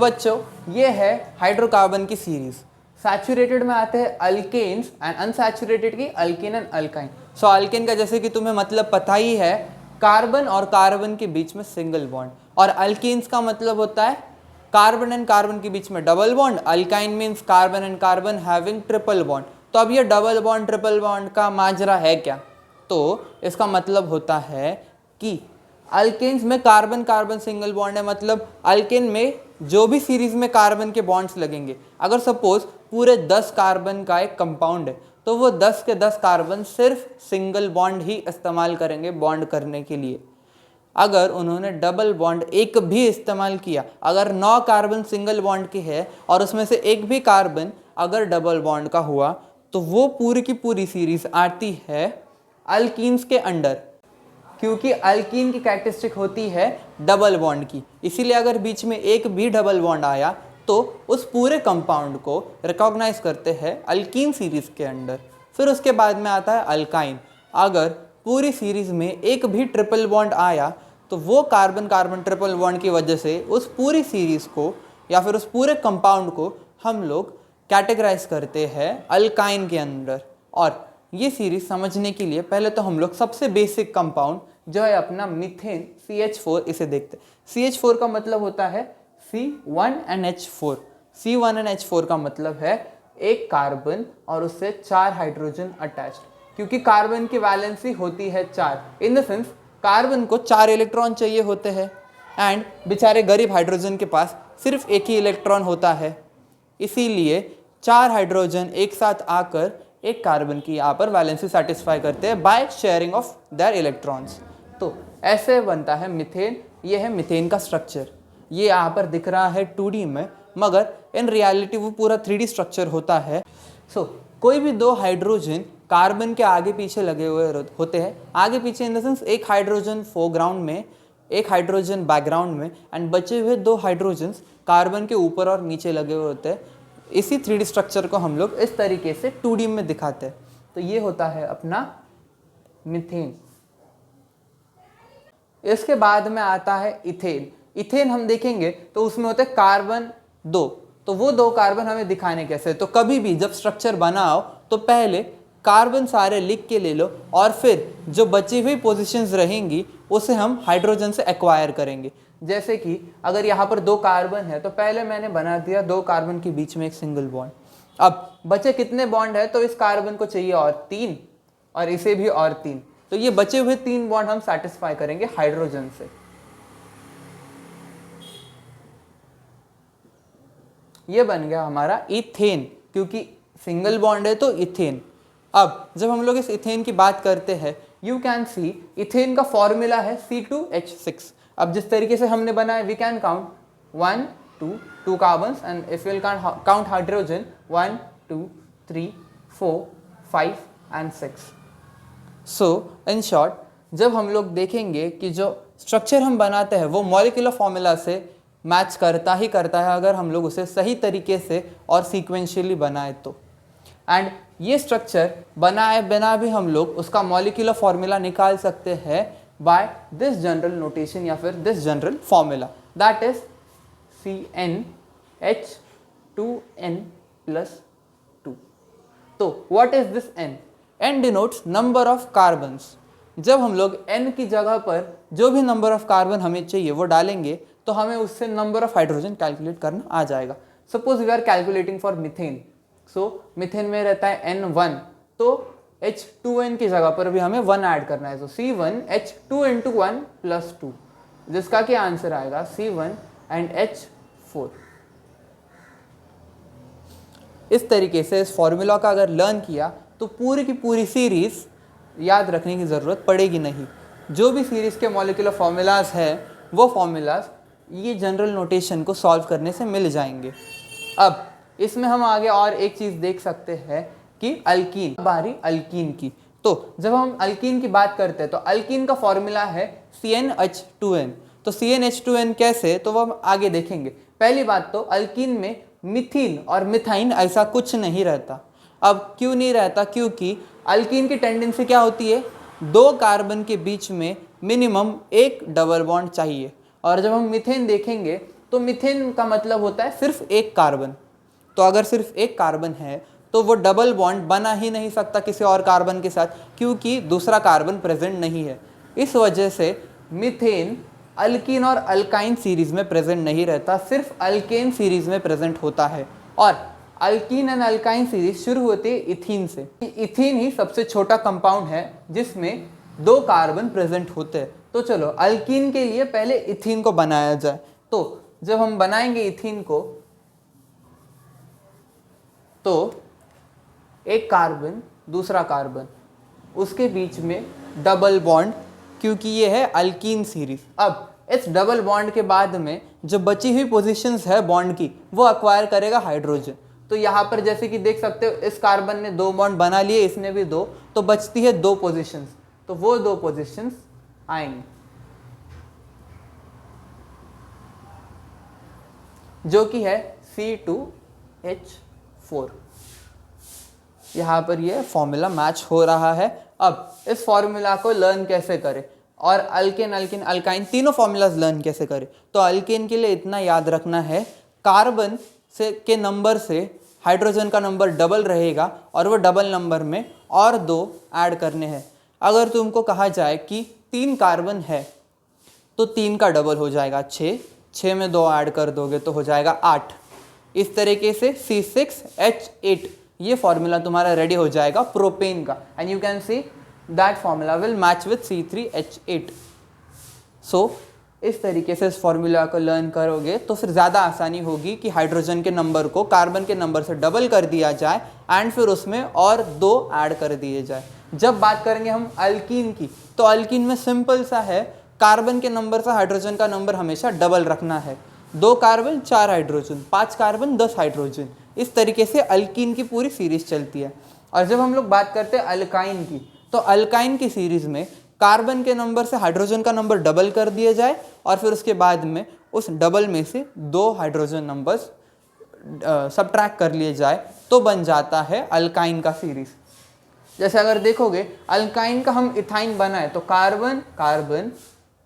बच्चों ये है हाइड्रोकार्बन की सीरीज। सैचुरेटेड में आते हैं अल्केन्स एंड अनसैचुरेटेड की alkane and alkyne. So alkane का जैसे कि तुम्हें मतलब पता ही है, कार्बन और कार्बन के बीच में सिंगल बॉन्ड, और अल्केन्स का मतलब होता है कार्बन एंड कार्बन के बीच में double bond. Alkyne means carbon and carbon having triple bond. तो अब ये डबल बॉन्ड ट्रिपल बॉन्ड का माजरा है क्या? तो इसका मतलब होता है कि अल्केन्स में कार्बन कार्बन सिंगल बॉन्ड है, मतलब अल्केन में जो भी सीरीज में कार्बन के बॉन्ड्स लगेंगे, अगर सपोज पूरे 10 कार्बन का एक कंपाउंड है तो वो 10 के 10 कार्बन सिर्फ सिंगल बॉन्ड ही इस्तेमाल करेंगे बॉन्ड करने के लिए। अगर उन्होंने डबल बॉन्ड एक भी इस्तेमाल किया, अगर 9 कार्बन सिंगल बॉन्ड के है और उसमें से एक भी कार्बन अगर डबल बॉन्ड का हुआ, तो वो पूरी की पूरी सीरीज आती है अल्कीन्स के अंडर, क्योंकि अल्कीन की कैरेक्टरिस्टिक होती है डबल बॉन्ड की। इसीलिए अगर बीच में एक भी डबल बॉन्ड आया तो उस पूरे कंपाउंड को रिकॉग्नाइज करते हैं अल्कीन सीरीज के अंडर। फिर उसके बाद में आता है अल्काइन। अगर पूरी सीरीज में एक भी ट्रिपल बॉन्ड आया तो वो कार्बन कार्बन ट्रिपल बॉन्ड की वजह से उस पूरी सीरीज को या फिर उस पूरे कंपाउंड को हम लोग कैटेगराइज करते हैं अल्काइन के अंदर। और ये सीरीज समझने के लिए पहले तो हम लोग सबसे बेसिक कंपाउंड जो है अपना मीथेन CH4 इसे देखते हैं। CH4 का मतलब होता है C1NH4। C1NH4 का मतलब है एक कार्बन और उससे 4 हाइड्रोजन अटैच्ड, क्योंकि कार्बन की वैलेंसी होती है 4। इन द सेंस कार्बन को 4 इलेक्ट्रॉन चाहिए होते हैं एंड बेचारे गरीब हाइड्रोजन के पास सिर्फ एक ही इलेक्ट्रॉन होता है। इसीलिए 4 हाइड्रोजन एक साथ आकर एक कार्बन की यहाँ पर वैलेंसी सेटिस्फाई करते हैं by sharing of their electrons. तो ऐसे बनता है मीथेन। ये है मीथेन का स्ट्रक्चर। ये यहाँ पर दिख रहा है 2D में, मगर इन रियलिटी वो पूरा 3D स्ट्रक्चर होता है। सो कोई भी 2 हाइड्रोजन कार्बन के आगे पीछे लगे हुए होते हैं। आगे पीछे इन द सेंस एक हाइड्रोजन फोरग्राउंड में, एक हाइड्रोजन बैकग्राउंड में, एंड बचे हुए 2 हाइड्रोजन कार्बन के ऊपर और नीचे लगे हुए होते हैं। इसी 3D स्ट्रक्चर को हम लोग इस तरीके से 2D में दिखाते हैं। तो ये होता है अपना मीथेन। इसके बाद में आता है इथेन। इथेन हम देखेंगे तो उसमें होते हैं कार्बन 2। तो वो 2 कार्बन हमें दिखाने कैसे? तो कभी भी जब स्ट्रक्चर बनाओ तो पहले कार्बन सारे लिख के ले लो और फिर जो बची हुई पोजीशंस रहेंगी उसे हम हाइड्रोजन से एक्वायर करेंगे। जैसे कि अगर यहाँ पर 2 कार्बन है तो पहले मैंने बना दिया 2 कार्बन के बीच में एक सिंगल बॉन्ड। अब बचे कितने बॉन्ड है? तो इस कार्बन को चाहिए और 3 और इसे भी और 3। तो ये बचे हुए 3 बॉन्ड हम सेटिस्फाई करेंगे हाइड्रोजन से। ये बन गया हमारा इथेन, क्योंकि सिंगल बॉन्ड है तो इथेन। अब जब हम लोग इस इथेन की बात करते हैं, यू कैन सी इथेन का फॉर्मूला है C2H6। अब जिस तरीके से हमने बनाया, we can count 1 2 carbons and if will count hydrogen 1 2 3 4 5 and 6। So in short, जब हम लोग देखेंगे कि जो स्ट्रक्चर हम बनाते हैं वो मॉलिक्यूलर फॉर्मूला से मैच करता ही करता है, अगर हम लोग उसे सही तरीके से और सीक्वेंशियली बनाए तो। एंड ये स्ट्रक्चर बनाए बिना भी हम लोग उसका मॉलिक्यूलर फॉर्मूला निकाल सकते हैं बाय दिस जनरल नोटेशन या फिर this general formula, that is CnH2n+2। तो what is this n? n denotes number of carbons. जब हम लोग n की जगह पर जो भी नंबर ऑफ कार्बन हमें चाहिए वो डालेंगे तो हमें उससे नंबर ऑफ हाइड्रोजन कैलकुलेट करना आ जाएगा। Suppose we are calculating for methane. So methane में रहता है N1, तो H2n की जगह पर भी हमें 1 ऐड करना है। तो C1H2 × 1 + 2, जिसका क्या आंसर आएगा C1 and H4। इस तरीके से इस फॉर्मूला का अगर लर्न किया तो पूरी की पूरी सीरीज याद रखने की ज़रूरत पड़ेगी नहीं। जो भी सीरीज़ के मॉलिक्यूलर फार्मूलाज है वो फार्मूलाज ये जनरल नोटेशन को सॉल्व करने से मिल जाएंगे। अब इसमें हम आगे और एक चीज़ देख सकते हैं कि अल्कीन, बारी अल्कीन की। तो जब हम अल्कीन की बात करते हैं तो अल्कीन का फॉर्मूला है CnH2n। तो CnH2n कैसे, तो वो हम आगे देखेंगे। पहली बात तो अल्कीन में मिथीन और मिथाइन ऐसा कुछ नहीं रहता। अब क्यों नहीं रहता? क्योंकि अल्कीन की टेंडेंसी क्या होती है, 2 कार्बन के बीच में मिनिमम एक डबल बॉन्ड चाहिए। और जब हम मीथेन देखेंगे तो मीथेन का मतलब होता है सिर्फ एक कार्बन। तो अगर सिर्फ एक कार्बन है तो वो डबल बॉन्ड बना ही नहीं सकता किसी और कार्बन के साथ, क्योंकि दूसरा कार्बन प्रेजेंट नहीं है। इस वजह से मीथेन अल्कीन और अल्काइन सीरीज में प्रेजेंट नहीं रहता, सिर्फ अल्केन सीरीज में प्रेजेंट होता है। और अल्कीन एंड अल्काइन सीरीज शुरू होती है इथीन से। इथीन ही सबसे छोटा कंपाउंड है जिसमें 2 कार्बन प्रेजेंट होते हैं। तो चलो अल्कीन के लिए पहले इथीन को बनाया जाए। तो जब हम बनाएंगे इथीन को, तो एक कार्बन दूसरा कार्बन, उसके बीच में डबल बॉन्ड, क्योंकि ये है अल्कीन सीरीज। अब इस डबल बॉन्ड के बाद में जो बची हुई पोजीशंस है बॉन्ड की, वो अक्वायर करेगा हाइड्रोजन। तो यहाँ पर जैसे कि देख सकते हो इस कार्बन ने 2 बॉन्ड बना लिए, इसने भी 2, तो बचती है 2 पोजीशंस। तो वो 2 पोजीशंस आएंगे जो कि है C2H4। यहाँ पर ये फॉर्मूला मैच हो रहा है। अब इस फॉर्मूला को लर्न कैसे करें और अल्केन अल्किन अल्काइन तीनों फॉर्मूलाज लर्न कैसे करें। तो अल्केन के लिए इतना याद रखना है, कार्बन से के नंबर से हाइड्रोजन का नंबर डबल रहेगा और वो डबल नंबर में और 2 ऐड करने हैं। अगर तुमको कहा जाए कि 3 कार्बन है तो 3 का डबल हो जाएगा 6, 6 में 2 ऐड कर दोगे तो हो जाएगा 8। इस तरीके से C6H8 ये फॉर्मूला तुम्हारा रेडी हो जाएगा प्रोपेन का, and you can see that formula will match with C3H8। सो इस तरीके से इस फॉर्मूला को लर्न करोगे तो फिर ज़्यादा आसानी होगी कि हाइड्रोजन के नंबर को कार्बन के नंबर से डबल कर दिया जाए एंड फिर उसमें और 2 ऐड कर दिए जाए। जब बात करेंगे हम अल्कीन की, तो अल्कीन में सिंपल सा है, कार्बन के नंबर से हाइड्रोजन का नंबर हमेशा डबल रखना है। 2 कार्बन 4 हाइड्रोजन, 5 कार्बन 10 हाइड्रोजन, इस तरीके से अल्कीन की पूरी सीरीज चलती है। और जब हम लोग बात करते हैं अल्काइन की, तो अल्काइन की सीरीज में कार्बन के नंबर से हाइड्रोजन का नंबर डबल कर दिया जाए और फिर उसके बाद में उस डबल में से 2 हाइड्रोजन नंबर्स सबट्रैक्ट कर लिए जाए तो बन जाता है अल्काइन का सीरीज। जैसे अगर देखोगे अल्काइन का हम इथाइन बनाए तो कार्बन कार्बन,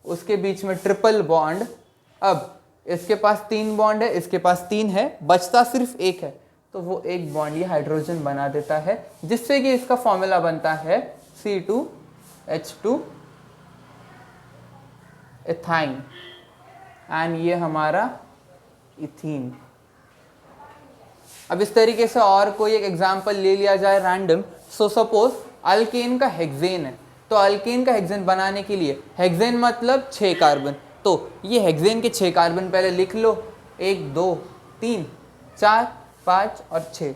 उसके बीच में ट्रिपल बॉन्ड। अब इसके पास 3 बॉन्ड है, इसके पास 3 है, बचता सिर्फ 1 है, तो वो 1 बॉन्ड ये हाइड्रोजन बना देता है, जिससे कि इसका फॉर्मूला बनता है C2H2 इथाइन, एंड ये हमारा इथीन। अब इस तरीके से और कोई एक एग्जांपल ले लिया जाए रैंडम। सो सपोज अल्केन का हेक्सेन है, तो अल्केन का हेक्सेन बनाने के लिए, हेक्सेन मतलब 6 कार्बन, तो ये हेक्सेन के 6 कार्बन पहले लिख लो, 1 2 3 4 5 और 6।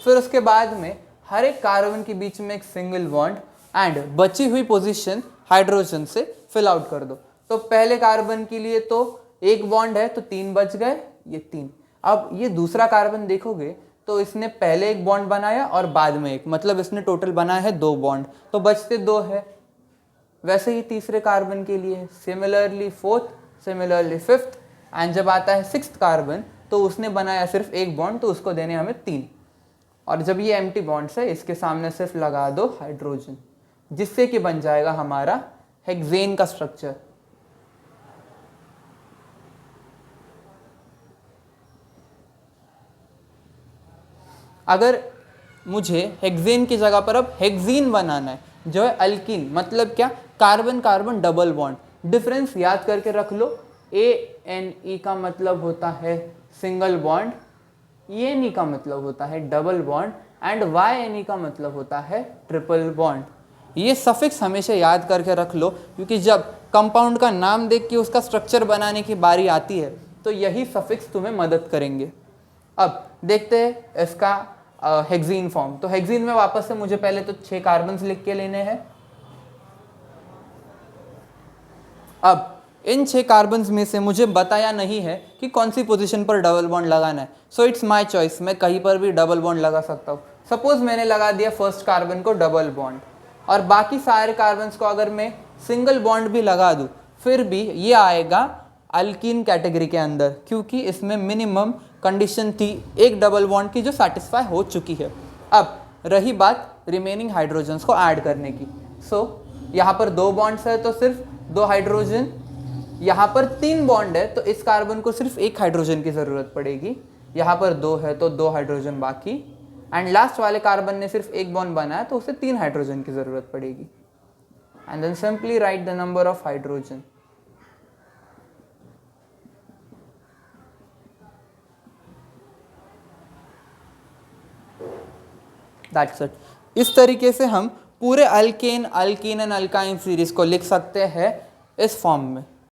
फिर उसके बाद में हर एक कार्बन के बीच में एक सिंगल बॉन्ड एंड बची हुई पोजीशन हाइड्रोजन से फिल आउट कर दो। तो पहले कार्बन के लिए तो 1 बॉन्ड है तो 3 बच गए, ये 3। अब ये दूसरा कार्बन देखोगे तो इसने पहले 1 बॉन्ड बनाया और बाद में 1, मतलब इसने टोटल बनाया है 2 बॉन्ड, तो बचते 2 है। वैसे ही तीसरे कार्बन के लिए, similarly 4th, similarly 5th, and जब आता है 6th कार्बन तो उसने बनाया सिर्फ 1 बॉन्ड, तो उसको देने हमें 3। और जब ये एम्प्टी बॉन्ड्स है इसके सामने सिर्फ लगा दो हाइड्रोजन, जिससे कि बन जाएगा हमारा हेक्सेन का स्ट्रक्चर। अगर मुझे हेक्सेन की जगह पर अब हेक्सीन बनाना है, जो है अल्कीन, मतलब क्या, carbon carbon double bond. Difference याद करके रख लो, ANE का मतलब होता है सिंगल बॉन्ड, ENE का मतलब होता है डबल बॉन्ड, एंड YNE का मतलब होता है ट्रिपल बॉन्ड। ये सफिक्स हमेशा याद करके रख लो, क्योंकि जब कंपाउंड का नाम देख के उसका स्ट्रक्चर बनाने की बारी आती है तो यही सफिक्स तुम्हें मदद करेंगे। अब देखते हैं इसका हेक्सीन फॉर्म। तो हेक्सीन में वापस से मुझे पहले तो 6 कार्बन्स लिख के लेने हैं। अब इन 6 कार्बन्स में से मुझे बताया नहीं है कि कौन सी पोजीशन पर डबल बॉन्ड लगाना है, सो इट्स माय चॉइस, मैं कहीं पर भी डबल बॉन्ड लगा सकता हूँ। सपोज मैंने लगा दिया फर्स्ट कार्बन को डबल बॉन्ड, और बाकी सारे कार्बन्स को अगर मैं सिंगल बॉन्ड भी लगा दूँ फिर भी ये आएगा अल्कीन कैटेगरी के अंदर, क्योंकि इसमें मिनिमम कंडीशन थी एक डबल बॉन्ड की जो सेटिस्फाई हो चुकी है। अब रही बात रिमेनिंग हाइड्रोजन्स को ऐड करने की। सो यहाँ पर 2 बॉन्ड्स है तो सिर्फ 2 हाइड्रोजन, यहाँ पर 3 बॉन्ड है तो इस कार्बन को सिर्फ एक हाइड्रोजन की ज़रूरत पड़ेगी, यहाँ पर 2 है तो 2 हाइड्रोजन बाकी, एंड लास्ट वाले कार्बन ने सिर्फ एक बॉन्ड बनाया तो उसे 3 हाइड्रोजन की ज़रूरत पड़ेगी। And then simply write the number of hydrogen. That's it. इस तरीके से हम पूरे alkane, alkene and alkyne series को लिख सकते हैं इस फॉर्म में।